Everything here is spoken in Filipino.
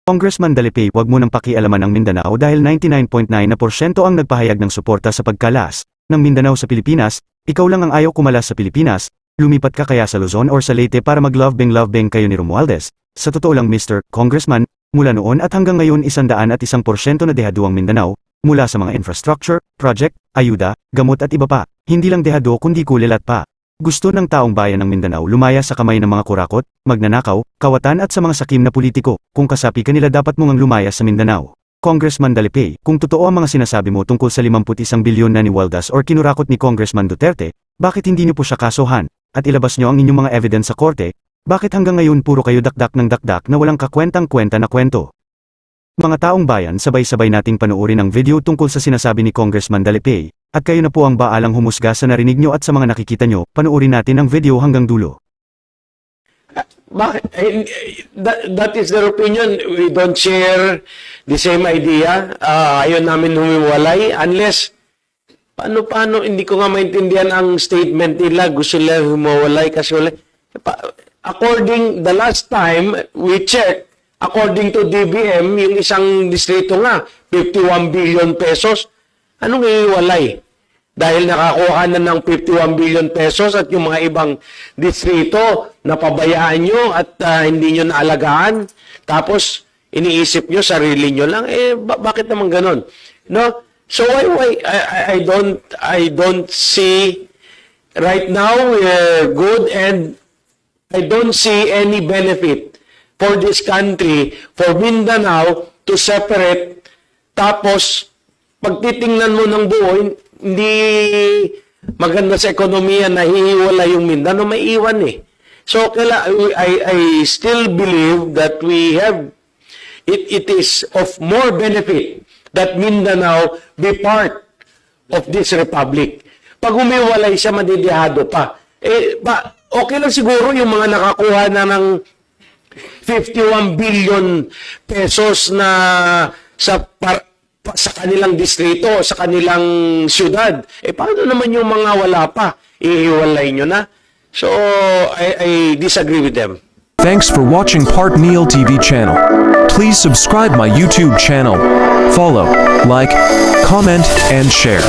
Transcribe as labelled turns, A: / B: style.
A: Congressman Dalipay, wag mo nang pakialaman ang Mindanao dahil 99.9% ang nagpahayag ng suporta sa pagkalas ng Mindanao sa Pilipinas. Ikaw lang ang ayaw kumalas sa Pilipinas. Lumipat ka kaya sa Luzon or sa Leyte para mag-love-bang kayo ni Romualdez. Sa totoo lang Mr. Congressman, mula noon at hanggang ngayon 101% na dehado ang Mindanao, mula sa mga infrastructure, project, ayuda, gamot at iba pa. Hindi lang dehado kundi kulilat pa. Gusto ng taong bayan ng Mindanao lumaya sa kamay ng mga kurakot, magnanakaw, kawatan at sa mga sakim na politiko. Kung kasapi ka nila dapat mong ang lumaya sa Mindanao. Congressman Dalipay, kung totoo ang mga sinasabi mo tungkol sa 51 bilyon na ni Waldas or kinurakot ni Congressman Duterte, bakit hindi niyo po siya kasuhan, at ilabas niyo ang inyong mga evidence sa korte? Bakit hanggang ngayon puro kayo dakdak ng dakdak na walang kakwentang-kwenta na kwento? Mga taong bayan, sabay-sabay nating panuorin ang video tungkol sa sinasabi ni Congressman Dalipay, at kayo na po ang baalang humusga sa narinig nyo at sa mga nakikita nyo. Panuorin natin ang video hanggang dulo.
B: That is their opinion. We don't share the same idea. Ayaw namin humiwalay unless paano hindi ko nga maintindihan ang statement nila. Gusto nila humiwalay kasi wala. According the last time we checked, according to DBM, yung isang distrito nga 51 billion pesos. Anong iiwalay? Dahil nakakuha na ng 51 billion pesos at yung mga ibang distrito napabayaan nyo at hindi nyo naalagaan. Tapos iniisip nyo sarili nyo lang. Bakit naman ganun? No? So why I don't see right now we're good and I don't see any benefit for this country, for Mindanao to separate. Tapos pag titingnan mo ng buo, hindi maganda sa ekonomiya na hihiwala yung Mindanao, may iwan eh. So, I still believe that it is of more benefit that Mindanao be part of this republic. Pag humiwalay siya, madidihado pa. Okay lang siguro yung mga nakakuha na ng 51 billion pesos na sa kanilang distrito, sa kanilang syudad. Paano naman yung mga wala pa? Ihiwalay nyo na? So, I disagree with them.
C: Thanks for watching Part Neil TV channel. Please subscribe my YouTube channel. Follow, like, comment, and share.